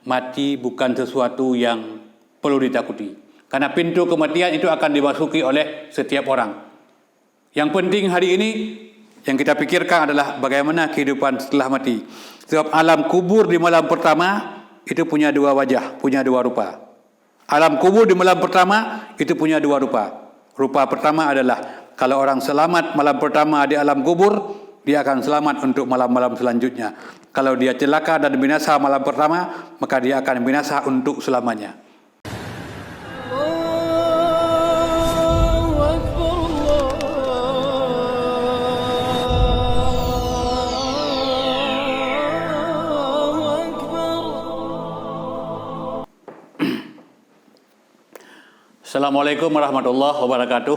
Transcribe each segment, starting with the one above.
mati bukan sesuatu yang perlu ditakuti. Karena pintu kematian itu akan dimasuki oleh setiap orang. Yang penting hari ini yang kita pikirkan adalah bagaimana kehidupan setelah mati. Sebab alam kubur di malam pertama itu punya dua wajah, punya dua rupa. Alam kubur di malam pertama itu punya dua rupa. Rupa pertama adalah kalau orang selamat malam pertama di alam kubur, dia akan selamat untuk malam-malam selanjutnya. Kalau dia celaka dan binasa malam pertama, maka dia akan binasa untuk selamanya. Assalamualaikum warahmatullahi wabarakatuh.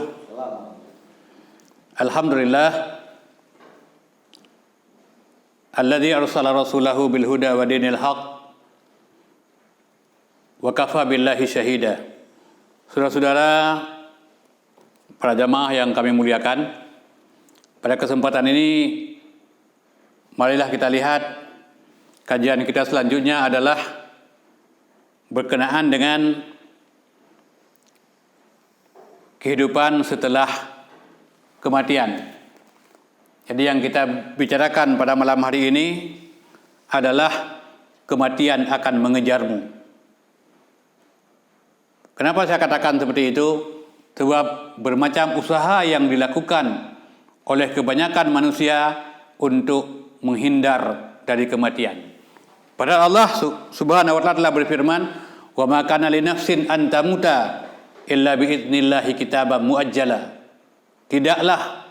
Alhamdulillah alladzi arsala rasulahu bil huda wa dinil haq wa kafa billahi syahida. Saudara-saudara, para jamaah yang kami muliakan, pada kesempatan ini marilah kita lihat kajian kita selanjutnya adalah berkenaan dengan kehidupan setelah kematian. Jadi yang kita bicarakan pada malam hari ini adalah kematian akan mengejarmu. Kenapa saya katakan seperti itu? Sebab bermacam usaha yang dilakukan oleh kebanyakan manusia untuk menghindar dari kematian. Padahal Allah Subhanahu wa taala telah berfirman, "Wa ma kana li nafsin an tamuta illa bi'idnillahi kitaban muajjala." Tidaklah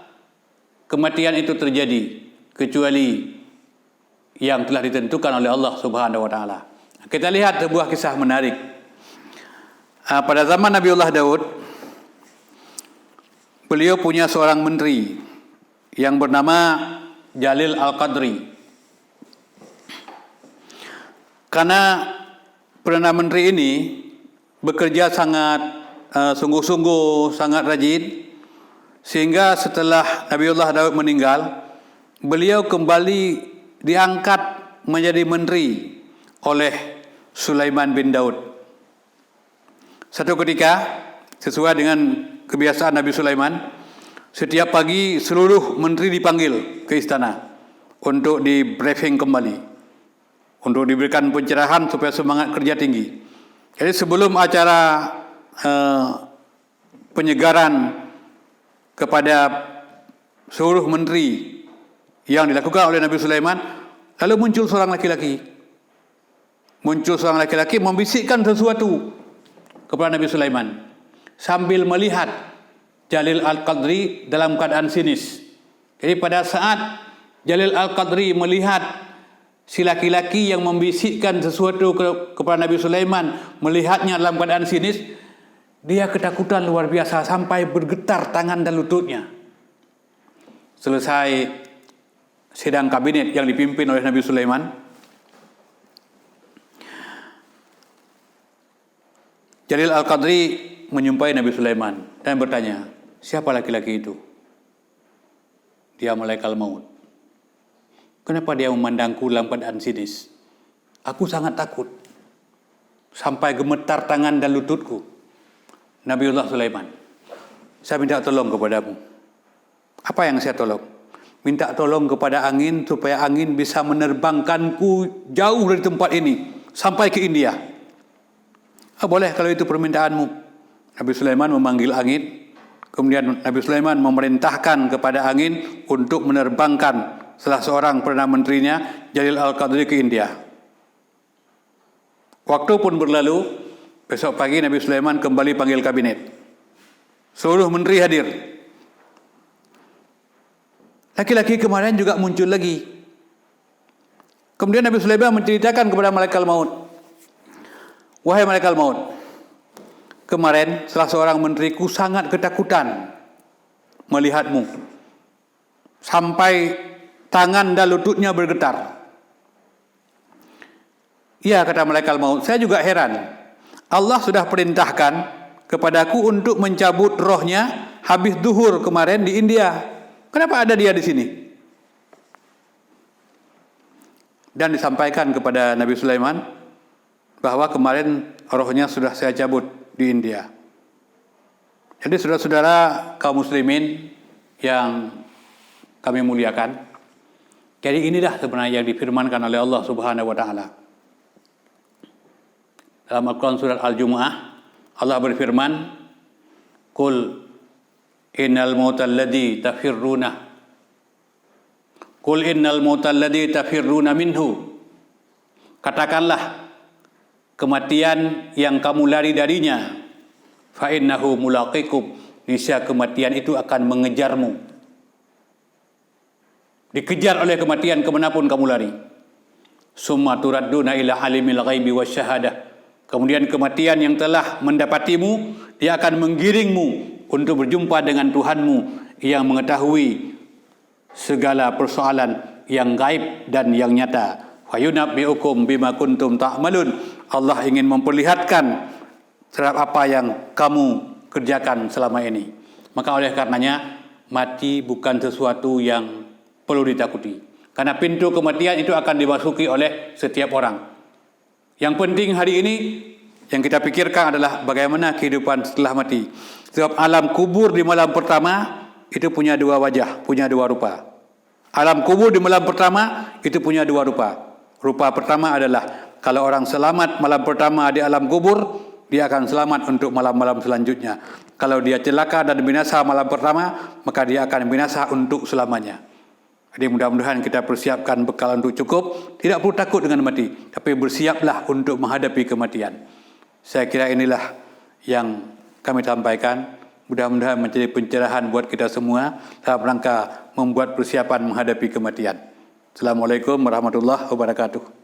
kematian itu terjadi kecuali yang telah ditentukan oleh Allah Subhanahu wa taala. Kita lihat sebuah kisah menarik. Pada zaman Nabiullah Daud, beliau punya seorang menteri yang bernama Jalil Al-Qadri. Karena Perdana Menteri ini bekerja sangat sungguh-sungguh, sangat rajin, sehingga setelah Nabiullah Daud meninggal, beliau kembali diangkat menjadi menteri oleh Sulaiman bin Daud. Satu ketika, sesuai dengan kebiasaan Nabi Sulaiman, setiap pagi seluruh menteri dipanggil ke istana untuk di briefing kembali, untuk diberikan pencerahan supaya semangat kerja tinggi. Jadi sebelum acara penyegaran kepada seluruh menteri yang dilakukan oleh Nabi Sulaiman, lalu muncul seorang laki-laki membisikkan sesuatu kepada Nabi Sulaiman sambil melihat Jalil Al-Qadri dalam keadaan sinis. Jadi pada saat Jalil Al-Qadri melihat si laki-laki yang membisikkan sesuatu kepada Nabi Sulaiman, melihatnya dalam keadaan sinis, dia ketakutan luar biasa sampai bergetar tangan dan lututnya. Selesai sidang kabinet yang dipimpin oleh Nabi Sulaiman, Jalil Al-Qadri menjumpai Nabi Sulaiman dan bertanya, "Siapa laki-laki itu?" "Dia malaikat maut." "Kenapa dia memandangku dalam keadaan sinis?" "Aku sangat takut sampai gemetar tangan dan lututku." "Nabiullah Sulaiman, saya minta tolong kepadamu." "Apa yang saya tolong?" "Minta tolong kepada angin supaya angin bisa menerbangkanku jauh dari tempat ini sampai ke India." "Boleh kalau itu permintaanmu." Nabi Sulaiman memanggil angin, kemudian Nabi Sulaiman memerintahkan kepada angin untuk menerbangkan salah seorang perdana menterinya, Jalil Al-Qadri, ke India. Waktu pun berlalu, besok pagi Nabi Sulaiman kembali panggil kabinet. Seluruh menteri hadir. Laki-laki kemarin juga muncul lagi. Kemudian Nabi Sulaiman menceritakan kepada malaikat maut, "Wahai malaikat maut, kemarin salah seorang menteriku sangat ketakutan melihatmu sampai tangan dan lututnya bergetar." "Iya," kata malaikat maut, "saya juga heran. Allah sudah perintahkan kepadaku untuk mencabut rohnya habis duhur kemarin di India. Kenapa ada dia di sini?" Dan disampaikan kepada Nabi Sulaiman, bahwa kemarin rohnya sudah saya cabut di India. Jadi saudara-saudara kaum muslimin yang kami muliakan, jadi inilah sebenarnya yang difirmankan oleh Allah Subhanahu wa taala. Dalam Al-Quran surat Al-Jumu'ah, Allah berfirman, "Qul innal mautal ladzi tafirruna Qul innal mautal ladzi tafirruna minhu." Katakanlah, kematian yang kamu lari darinya, fa innahu mulaqikum, niscaya kematian itu akan mengejarmu. Dikejar oleh kematian kemanapun kamu lari. Summa turadduna ila alimil ghaibi wasyahadah. Kemudian kematian yang telah mendapatimu, dia akan menggiringmu untuk berjumpa dengan Tuhanmu yang mengetahui segala persoalan yang gaib dan yang nyata. Fayunabbi'ukum bima kuntum ta'malun. Allah ingin memperlihatkan terhadap apa yang kamu kerjakan selama ini. Maka oleh karenanya, mati bukan sesuatu yang perlu ditakuti. Karena pintu kematian itu akan dimasuki oleh setiap orang. Yang penting hari ini yang kita pikirkan adalah bagaimana kehidupan setelah mati. Sebab alam kubur di malam pertama itu punya dua wajah, punya dua rupa. Alam kubur di malam pertama itu punya dua rupa. Rupa pertama adalah kalau orang selamat malam pertama di alam kubur, dia akan selamat untuk malam-malam selanjutnya. Kalau dia celaka dan binasa malam pertama, maka dia akan binasa untuk selamanya. Jadi mudah-mudahan kita persiapkan bekal untuk cukup, tidak perlu takut dengan mati, tapi bersiaplah untuk menghadapi kematian. Saya kira inilah yang kami sampaikan. Mudah-mudahan menjadi pencerahan buat kita semua dalam rangka membuat persiapan menghadapi kematian. Assalamualaikum warahmatullahi wabarakatuh.